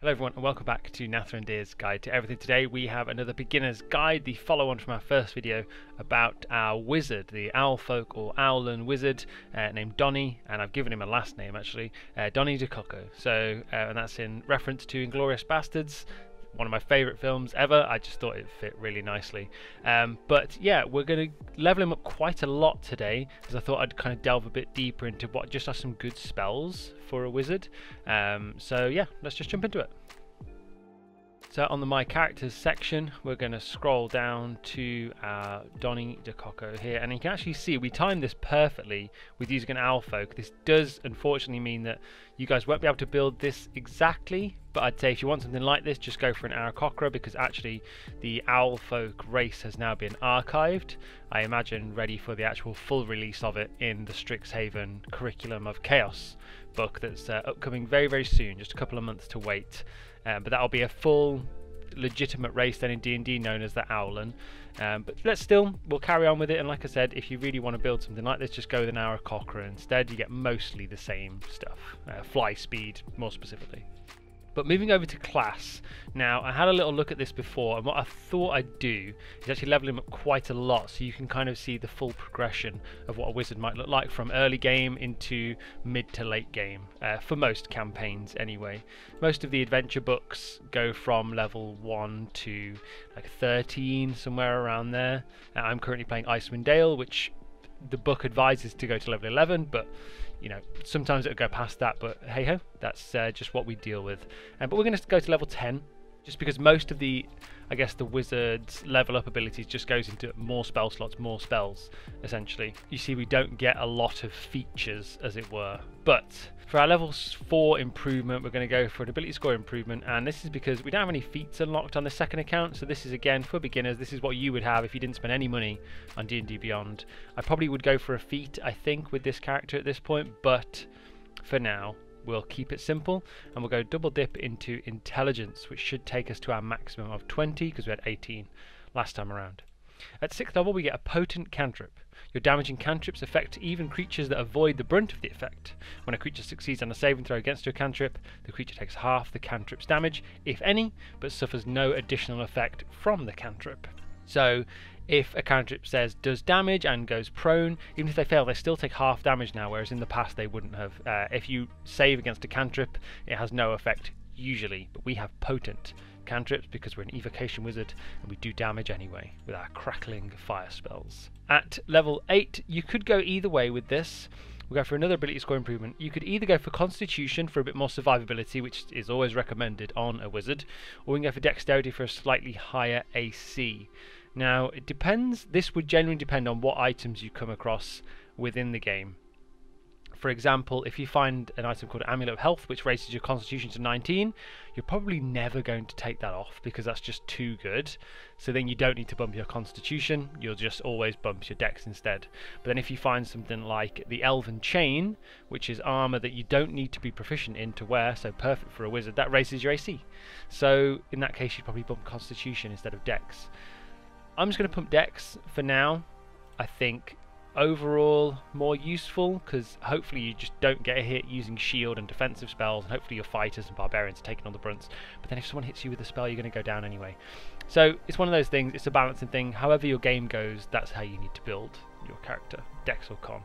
Hello everyone and welcome back to Natha and Deer's Guide to Everything. Today we have another beginner's guide, the follow-on from our first video about our wizard, the owl folk or owlan wizard named Donny, and I've given him a last name actually, Donny DeCocco. So, and that's in reference to Inglourious Bastards, one of my favourite films ever. I just thought it fit really nicely. But yeah, we're going to level him up quite a lot today, because I thought I'd kind of delve a bit deeper into what just are some good spells for a wizard. So yeah, let's just jump into it. So on the My Characters section, we're going to scroll down to Donny DeCocco here, and you can actually see we timed this perfectly with using an owl folk. This does unfortunately mean that you guys won't be able to build this exactly, but I'd say if you want something like this, just go for an Aarakocra, because actually the owl folk race has now been archived. I imagine ready for the actual full release of it in the Strixhaven Curriculum of Chaos book that's upcoming very, very soon, just a couple of months to wait. But that'll be a full legitimate race then in D&D known as the Owlan. But we'll carry on with it, and like I said, if you really want to build something like this, just go with an Aarakocra instead. You get mostly the same stuff, fly speed more specifically. But moving over to class, now I had a little look at this before, and what I thought I'd do is actually level him up quite a lot so you can kind of see the full progression of what a wizard might look like from early game into mid to late game, for most campaigns anyway. Most of the adventure books go from level 1 to like 13, somewhere around there. I'm currently playing Icewind Dale, which the book advises to go to level 11, but you know, sometimes it'll go past that, but hey ho, that's just what we deal with. But we're going to go to level 10, just because most of the, I guess, the wizard's level up abilities just goes into more spell slots, more spells, essentially. You see, we don't get a lot of features, as it were. But for our level 4 improvement, we're going to go for an ability score improvement, and this is because we don't have any feats unlocked on the second account, so this is, again, for beginners, this is what you would have if you didn't spend any money on D&D Beyond. I probably would go for a feat, I think, with this character at this point, but for now, we'll keep it simple, and we'll go double dip into intelligence, which should take us to our maximum of 20, because we had 18 last time around. At 6th level, we get a potent cantrip. Your damaging cantrips affect even creatures that avoid the brunt of the effect. When a creature succeeds on a saving throw against your cantrip, the creature takes half the cantrip's damage, if any, but suffers no additional effect from the cantrip. So, if a cantrip says does damage and goes prone, even if they fail, they still take half damage now, whereas in the past they wouldn't have. If you save against a cantrip, it has no effect usually, but we have potent cantrips because we're an Evocation Wizard and we do damage anyway with our crackling fire spells. At level 8, you could go either way with this. We'll go for another ability score improvement. You could either go for Constitution for a bit more survivability, which is always recommended on a wizard, or we can go for Dexterity for a slightly higher AC. Now, it depends. This would generally depend on what items you come across within the game. For example, if you find an item called Amulet of Health, which raises your Constitution to 19, you're probably never going to take that off because that's just too good. So then you don't need to bump your Constitution, you'll just always bump your Dex instead. But then if you find something like the Elven Chain, which is armor that you don't need to be proficient in to wear, so perfect for a wizard, that raises your AC. So in that case, you'd probably bump Constitution instead of Dex. I'm just going to pump Dex for now. I think overall more useful, because hopefully you just don't get a hit using shield and defensive spells, and hopefully your fighters and barbarians are taking all the brunts. But then if someone hits you with a spell, you're going to go down anyway. So it's one of those things, it's a balancing thing. However your game goes, that's how you need to build your character, Dex or Con.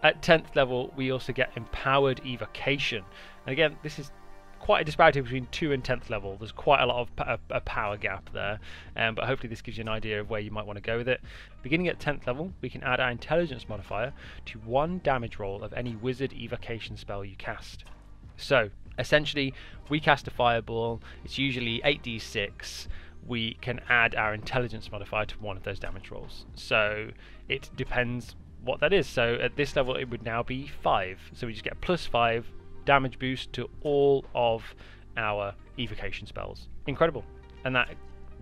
At 10th level, we also get Empowered Evocation. And again, this is quite a disparity between 2 and 10th level. There's quite a lot of a power gap there, but hopefully this gives you an idea of where you might want to go with it. Beginning at 10th level, we can add our intelligence modifier to 1 damage roll of any wizard evocation spell you cast. So essentially, we cast a fireball, it's usually 8d6, we can add our intelligence modifier to 1 of those damage rolls. So it depends what that is. So at this level it would now be 5, so we just get +5 damage boost to all of our evocation spells. Incredible. And that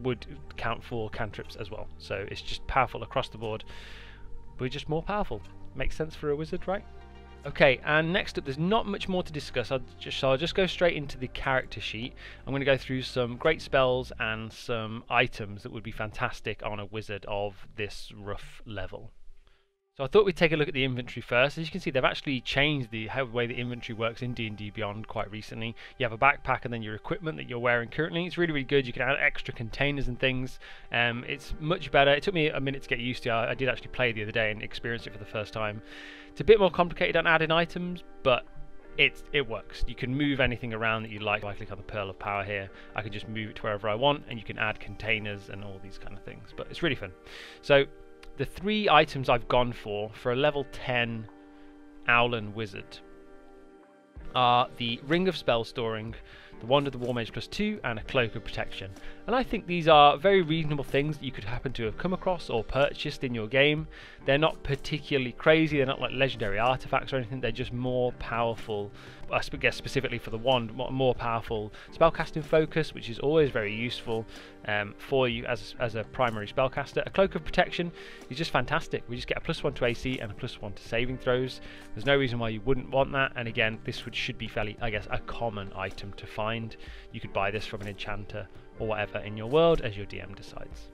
would count for cantrips as well. So it's just powerful across the board. We're just more powerful. Makes sense for a wizard, right? Okay, and next up, there's not much more to discuss. I'll just go straight into the character sheet. I'm going to go through some great spells and some items that would be fantastic on a wizard of this rough level. So I thought we'd take a look at the inventory first. As you can see, they've actually changed the way the inventory works in D&D Beyond quite recently. You have a backpack and then your equipment that you're wearing currently. It's really, really good. You can add extra containers and things. It's much better. It took me a minute to get used to. I did actually play the other day and experience it for the first time. It's a bit more complicated on adding items, but it works. You can move anything around that you like. If I click on the Pearl of Power here, I can just move it to wherever I want, and you can add containers and all these kind of things. But it's really fun. So the 3 items I've gone for a level 10 Owlin Wizard are the Ring of Spell Storing, the Wand of the War Mage +2, and a Cloak of Protection. And I think these are very reasonable things that you could happen to have come across or purchased in your game. They're not particularly crazy, they're not like legendary artifacts or anything, they're just more powerful, I guess specifically for the wand, more powerful spellcasting focus, which is always very useful for you as a primary spellcaster. A Cloak of Protection is just fantastic. We just get a +1 to AC and a +1 to saving throws. There's no reason why you wouldn't want that, and again, this should be fairly, I guess, a common item to find. You could buy this from an enchanter or whatever in your world as your DM decides.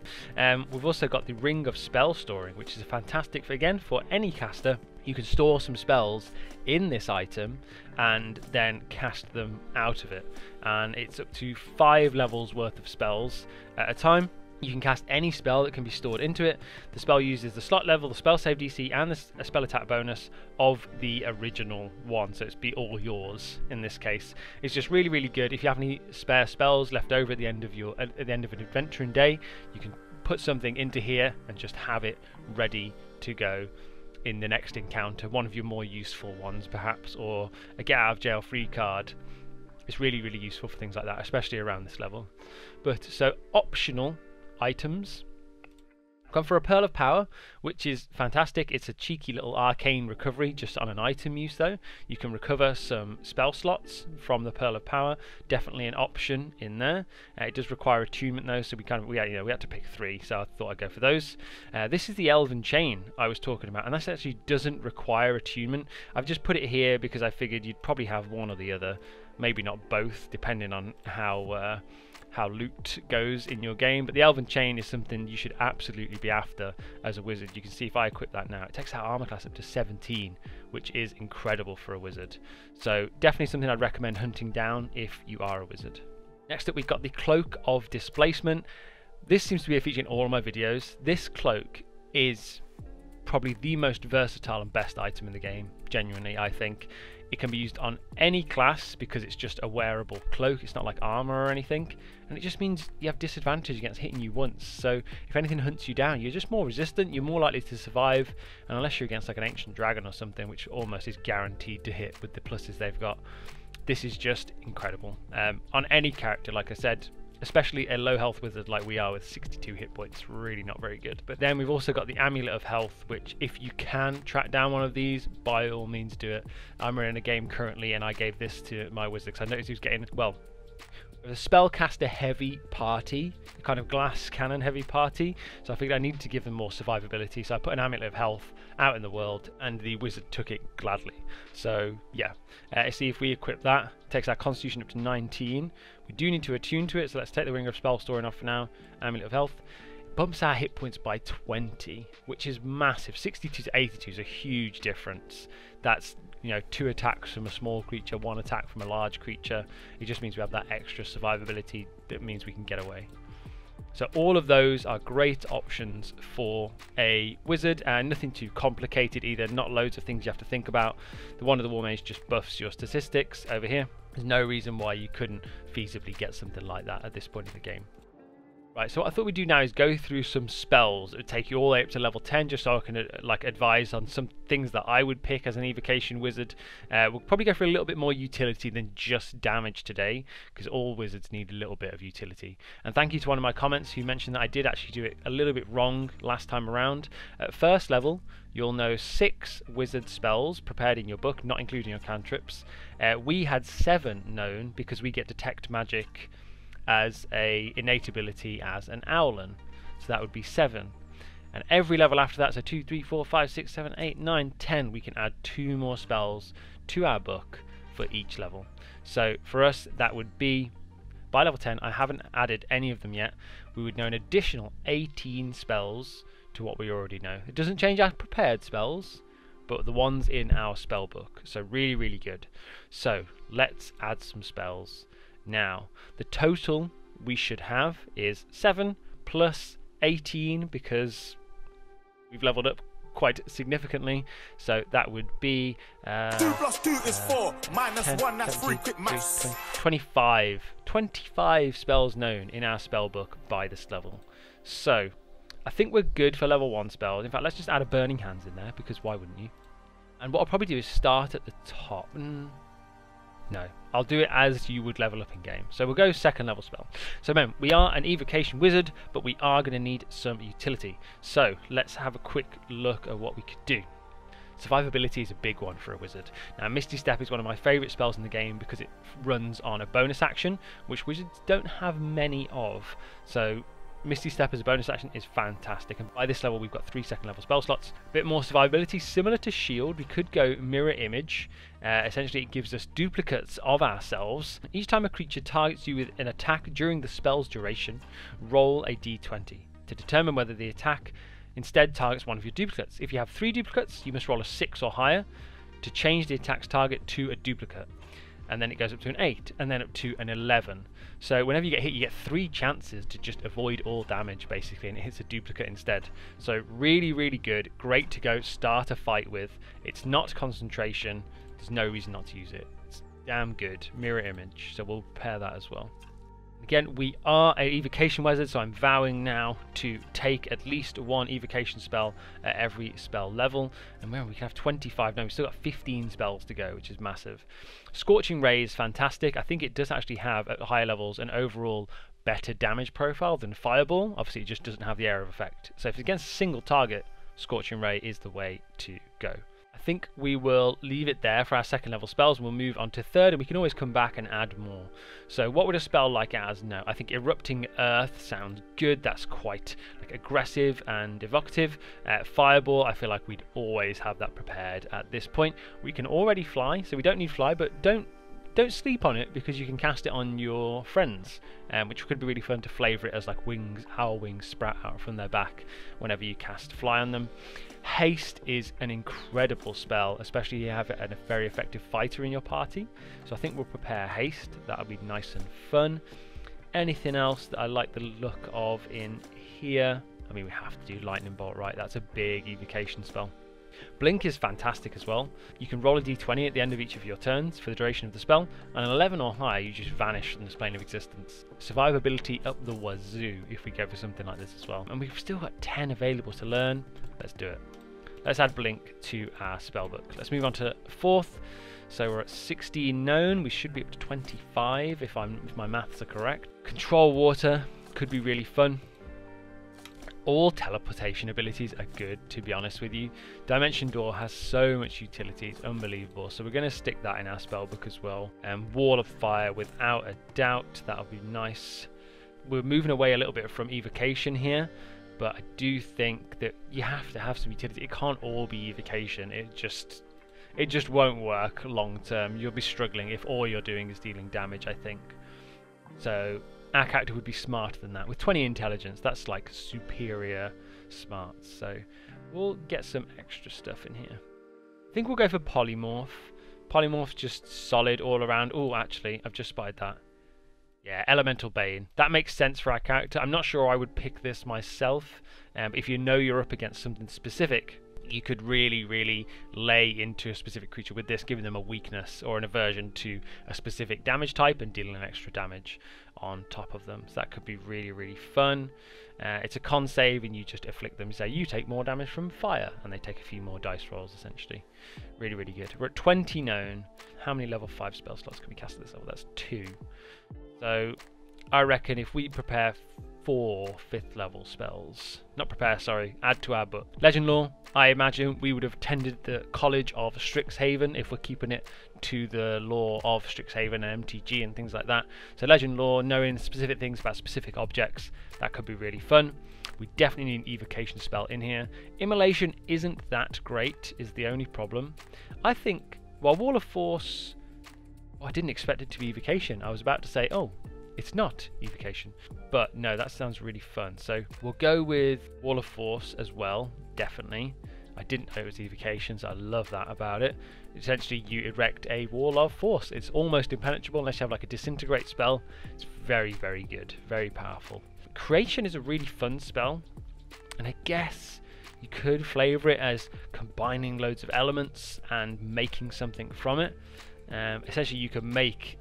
We've also got the Ring of Spell Storing, which is fantastic for any caster. You can store some spells in this item and then cast them out of it, and it's up to 5 levels worth of spells at a time. You can cast any spell that can be stored into it. The spell uses the slot level, the spell save DC, and a spell attack bonus of the original one, so it's be all yours in this case. It's just really, really good. If you have any spare spells left over at the end of an adventuring day, you can put something into here and just have it ready to go in the next encounter. One of your more useful ones, perhaps, or a get out of jail free card. It's really, really useful for things like that, especially around this level. But so optional items. Gone for a Pearl of Power, which is fantastic. It's a cheeky little arcane recovery just on an item use though. You can recover some spell slots from the Pearl of Power. Definitely an option in there. It does require attunement though, so we had to pick 3, so I thought I'd go for those. This is the Elven Chain I was talking about, and this actually doesn't require attunement. I've just put it here because I figured you'd probably have one or the other, maybe not both, depending on how loot goes in your game. But the Elven Chain is something you should absolutely be after as a wizard. You can see if I equip that now, it takes our armor class up to 17, which is incredible for a wizard. So definitely something I'd recommend hunting down if you are a wizard. Next up, we've got the Cloak of Displacement. This seems to be a feature in all of my videos. This cloak is probably the most versatile and best item in the game, genuinely, I think. It can be used on any class because it's just a wearable cloak. It's not like armor or anything, and it just means you have disadvantage against hitting you once. So if anything hunts you down, you're just more resistant, you're more likely to survive, and unless you're against like an ancient dragon or something, which almost is guaranteed to hit with the pluses they've got, this is just incredible. On any character, like I said, especially a low health wizard like we are with 62 hit points, really not very good. But then we've also got the Amulet of Health, which if you can track down one of these, by all means do it. I'm running a game currently and I gave this to my wizard because I noticed he was getting, well, a spellcaster heavy party, a kind of glass cannon heavy party, so I figured I needed to give them more survivability, so I put an Amulet of Health out in the world and the wizard took it gladly. So yeah, see if we equip that, it takes our constitution up to 19. We do need to attune to it, so let's take the Ring of Spell Storing off for now. Amulet of Health bumps our hit points by 20, which is massive. 62 to 82 is a huge difference. That's, you know, 2 attacks from a small creature, 1 attack from a large creature. It just means we have that extra survivability that means we can get away. So all of those are great options for a wizard, and nothing too complicated either, not loads of things you have to think about. The Wand of the War Mage just buffs your statistics over here. There's no reason why you couldn't feasibly get something like that at this point in the game. Right, so what I thought we'd do now is go through some spells. It would take you all the way up to level 10 just so I can like advise on some things that I would pick as an Evocation Wizard. We'll probably go for a little bit more utility than just damage today, because all wizards need a little bit of utility. And thank you to one of my comments who mentioned that I did actually do it a little bit wrong last time around. At first level, you'll know 6 wizard spells prepared in your book, not including your cantrips. We had 7 known because we get Detect Magic as a innate ability as an Owlin, so that would be 7, and every level after that, so 2, 3, 4, 5, 6, 7, 8, 9, 10, we can add 2 more spells to our book for each level. So for us that would be, by level 10, I haven't added any of them yet, we would know an additional 18 spells to what we already know. It doesn't change our prepared spells, but the ones in our spell book. So really, really good. So let's add some spells. Now, the total we should have is 7 plus 18 because we've leveled up quite significantly. So that would be 2 plus 2 is 4, minus 10, 1, that's 17, 3, quick maths. 25 spells known in our spell book by this level. So I think we're good for level 1 spells. In fact, let's just add a Burning Hands in there, because why wouldn't you? And what I'll probably do is start at the top. No, I'll do it as you would level up in game. So we'll go second level spell. So remember, we are an Evocation Wizard, but we are going to need some utility. So let's have a quick look at what we could do. Survivability is a big one for a wizard. Now, Misty Step is one of my favourite spells in the game because it runs on a bonus action, which wizards don't have many of. So Misty Step as a bonus action is fantastic, and by this level we've got 3 second level spell slots. A bit more survivability, similar to Shield. We could go Mirror Image. Essentially it gives us duplicates of ourselves. Each time a creature targets you with an attack during the spell's duration, roll a d20 to determine whether the attack instead targets one of your duplicates. If you have 3 duplicates, you must roll a 6 or higher to change the attack's target to a duplicate. And then it goes up to an 8, and then up to an 11. So whenever you get hit, you get 3 chances to just avoid all damage, basically, and it hits a duplicate instead. So really, really good. Great to go start a fight with. It's not concentration. There's no reason not to use it. It's damn good. Mirror Image. So we'll pair that as well. Again, we are an Evocation Wizard, so I'm vowing now to take at least 1 Evocation spell at every spell level. And remember, we can have 25. No, we've still got 15 spells to go, which is massive. Scorching Ray is fantastic. I think it does actually have, at higher levels, an overall better damage profile than Fireball. Obviously, it just doesn't have the area of effect. So if it's against a single target, Scorching Ray is the way to go. I think we will leave it there for our second level spells, and we'll move on to third, and we can always come back and add more. So what would a spell like as? No, I think Erupting Earth sounds good. That's quite like aggressive and evocative. Fireball, I feel like we'd always have that prepared at this point. We can already fly, so we don't need fly, but don't sleep on it, because you can cast it on your friends, which could be really fun to flavour it as like wings, owl wings sprout out from their back whenever you cast fly on them. Haste is an incredible spell, especially if you have a very effective fighter in your party. So I think we'll prepare Haste. That'll be nice and fun. Anything else that I like the look of in here? I mean, we have to do Lightning Bolt, right? That's a big evocation spell. Blink is fantastic as well. You can roll a d20 at the end of each of your turns for the duration of the spell, and an 11 or higher you just vanish from this plane of existence. Survivability up the wazoo if we go for something like this as well. And we've still got 10 available to learn. Let's do it. Let's add Blink to our spellbook. Let's move on to fourth. So we're at 16 known. We should be up to 25 if my maths are correct. Control Water could be really fun. All teleportation abilities are good, to be honest with you. Dimension Door has so much utility, it's unbelievable. So we're going to stick that in our spellbook as well. And Wall of Fire, without a doubt, that'll be nice. We're moving away a little bit from Evocation here, but I do think that you have to have some utility. It can't all be Evocation. It just won't work long term. You'll be struggling if all you're doing is dealing damage, I think. So our character would be smarter than that. With 20 intelligence, that's like superior smarts. So we'll get some extra stuff in here. I think we'll go for Polymorph. Polymorph's just solid all around. Oh, actually, I've just spied that. Yeah, Elemental Bane. That makes sense for our character. I'm not sure I would pick this myself. If you know you're up against something specific, you could really lay into a specific creature with this, giving them a weakness or an aversion to a specific damage type and dealing an extra damage on top of them. So that could be really fun. It's a con save, and you just afflict them. Say you take more damage from fire, and they take a few more dice rolls essentially. Really good. We're at 20 known. How many level 5 spell slots can we cast at this level? That's 2. So I reckon if we prepare 4 5th level spells, add to our book. Legend Lore, I imagine we would have attended the College of Strixhaven if we're keeping it to the lore of Strixhaven and MTG and things like that. So Legend Lore, knowing specific things about specific objects, that could be really fun. We definitely need an evocation spell in here. Immolation isn't that great, is the only problem. I think, while Wall of Force, I didn't expect it to be evocation. I was about to say, oh, it's not evocation. But no, that sounds really fun. So we'll go with Wall of Force as well, definitely. I didn't know it was evocation, so I love that about it. Essentially, you erect a wall of force. It's almost impenetrable unless you have like a disintegrate spell. It's very, very good, very powerful. Creation is a really fun spell, and I guess you could flavor it as combining loads of elements and making something from it. Essentially, you can make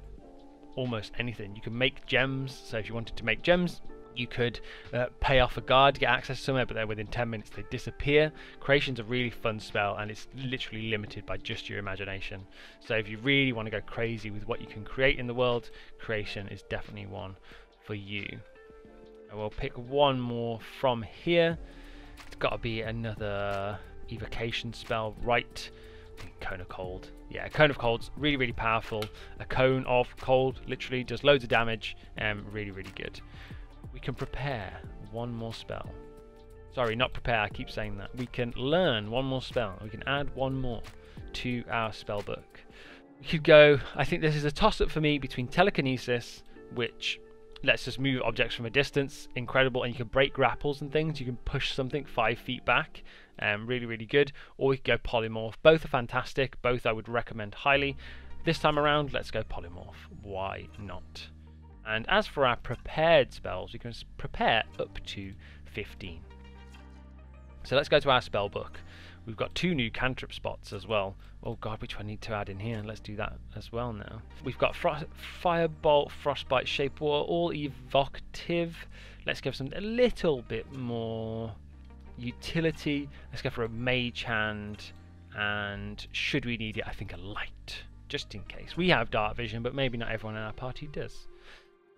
almost anything. You can make gems, so if you wanted to make gems, you could pay off a guard to get access to somewhere, but then within 10 minutes they disappear. Creation's a really fun spell, and it's literally limited by just your imagination. So if you really want to go crazy with what you can create in the world, creation is definitely one for you. I will pick one more from here. It's got to be another evocation spell, right? I think Cone of Cold. Yeah, Cone of Cold's really, really powerful. A cone of cold literally does loads of damage, and really, really good. We can prepare one more spell. Sorry, not prepare, I keep saying that. We can learn one more spell. We can add one more to our spell book. We could go, I think this is a toss-up for me between telekinesis, which lets us move objects from a distance, incredible, and you can break grapples and things. You can push something 5 feet back, really, really good. Or we could go polymorph. Both are fantastic. Both I would recommend highly. This time around, let's go polymorph. Why not? And as for our prepared spells, we can prepare up to 15. So let's go to our spell book. We've got 2 new cantrip spots as well. Oh god, which one I need to add in here? Let's do that as well now. We've got Firebolt, Frostbite, Shape Water, all evocative. Let's go for something a little bit more utility. Let's go for a Mage Hand, and should we need it, I think a Light, just in case. We have Dark Vision, but maybe not everyone in our party does.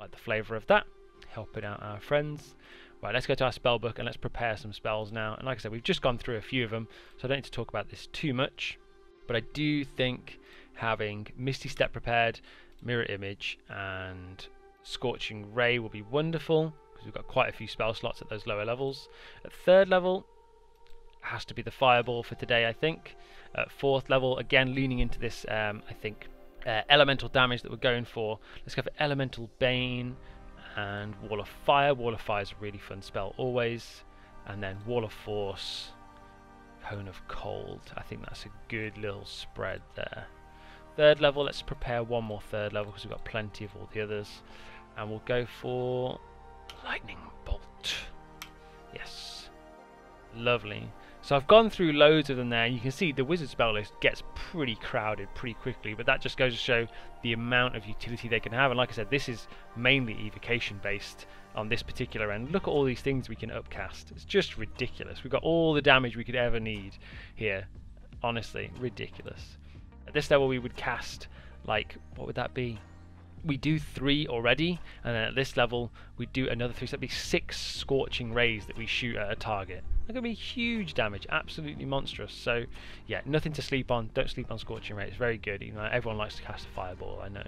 Like the flavour of that, helping out our friends. Right, let's go to our spell book and let's prepare some spells now. And like I said, we've just gone through a few of them, so I don't need to talk about this too much. But I do think having Misty Step prepared, Mirror Image, and Scorching Ray will be wonderful, because we've got quite a few spell slots at those lower levels. At 3rd level, has to be the Fireball for today, I think. At 4th level, again leaning into this, I think, elemental damage that we're going for. Let's go for Elemental Bane and Wall of Fire. Wall of Fire is a really fun spell always. And then Wall of Force, Cone of Cold. I think that's a good little spread there. 3rd level, let's prepare one more 3rd level because we've got plenty of all the others. And we'll go for Lightning Bolt. Yes. Lovely. So I've gone through loads of them there. You can see the wizard spell list gets pretty crowded pretty quickly, but that just goes to show the amount of utility they can have. And like I said, this is mainly evocation based on this particular end. Look at all these things we can upcast. It's just ridiculous. We've got all the damage we could ever need here. Honestly, ridiculous. At this level we would cast, like, what would that be? We do 3 already, and then at this level we do another 3, so that'd be 6 Scorching Rays that we shoot at a target. That could be huge damage, absolutely monstrous. So yeah, nothing to sleep on. Don't sleep on Scorching Ray. It's very good, even though everyone likes to cast a Fireball, I know,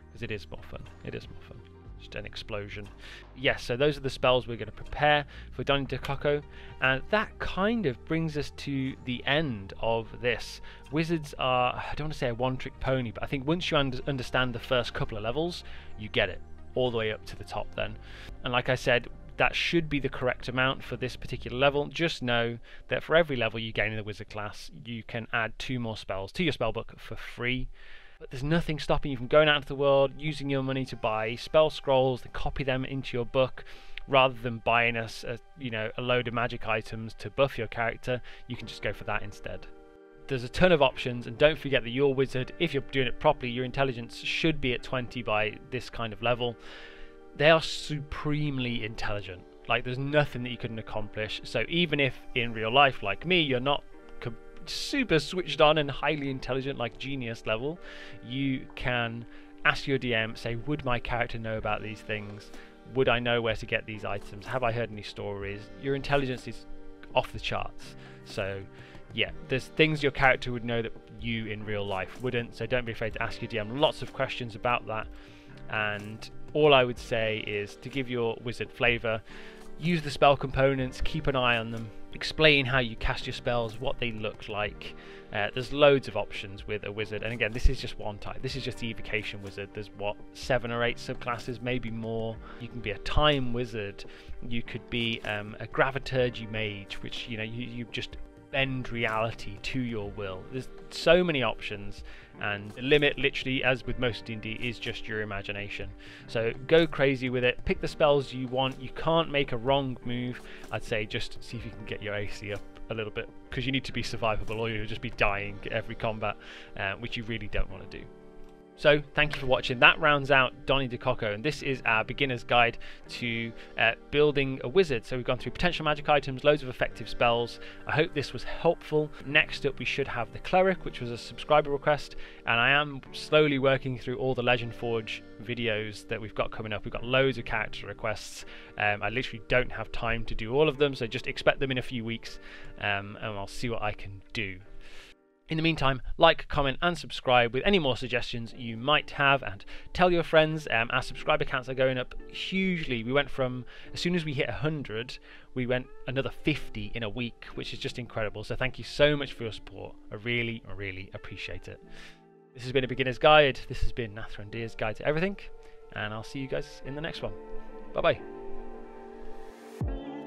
because it is more fun. It is more fun. Just an explosion. Yes, so those are the spells we're going to prepare for Donnie DeCocco, and that kind of brings us to the end of this. Wizards are, I don't want to say a one-trick pony, but I think once you understand the first couple of levels, you get it all the way up to the top then. And like I said, that should be the correct amount for this particular level. Just know that for every level you gain in the wizard class, you can add 2 more spells to your spellbook for free. But there's nothing stopping you from going out into the world, using your money to buy spell scrolls, to copy them into your book, rather than buying a load of magic items to buff your character. You can just go for that instead. There's a ton of options, and don't forget that your wizard, if you're doing it properly, your intelligence should be at 20 by this kind of level. They are supremely intelligent. Like, there's nothing that you couldn't accomplish. So even if in real life, like me, you're not super switched on and highly intelligent like genius level, you can ask your DM, say, would my character know about these things? Would I know where to get these items? Have I heard any stories? Your intelligence is off the charts. So yeah, there's things your character would know that you in real life wouldn't, so don't be afraid to ask your DM lots of questions about that. And all I would say is to give your wizard flavour, use the spell components, keep an eye on them, explain how you cast your spells, what they look like. There's loads of options with a wizard, and again, this is just one type. This is just the Evocation Wizard. There's what, 7 or 8 subclasses, maybe more. You can be a time wizard. You could be a graviturgy mage, which you just bend reality to your will. There's so many options, and the limit, literally, as with most D&D, is just your imagination. So go crazy with it. Pick the spells you want. You can't make a wrong move. I'd say just see if you can get your AC up a little bit, because you need to be survivable, or you'll just be dying every combat, which you really don't want to do. So thank you for watching. That rounds out Donnie DeCocco, and this is our beginner's guide to building a wizard. So we've gone through potential magic items, loads of effective spells. I hope this was helpful. Next up we should have the cleric, which was a subscriber request, and I am slowly working through all the Legend Forge videos that we've got coming up. We've got loads of character requests. I literally don't have time to do all of them, so just expect them in a few weeks, and I'll see what I can do. In the meantime, like, comment and subscribe with any more suggestions you might have, and tell your friends. Our subscriber counts are going up hugely. We went from, as soon as we hit 100, we went another 50 in a week, which is just incredible. So thank you so much for your support. I really, really appreciate it. This has been a beginner's guide. This has been Nathrandir's Guide to Everything, and I'll see you guys in the next one. Bye bye.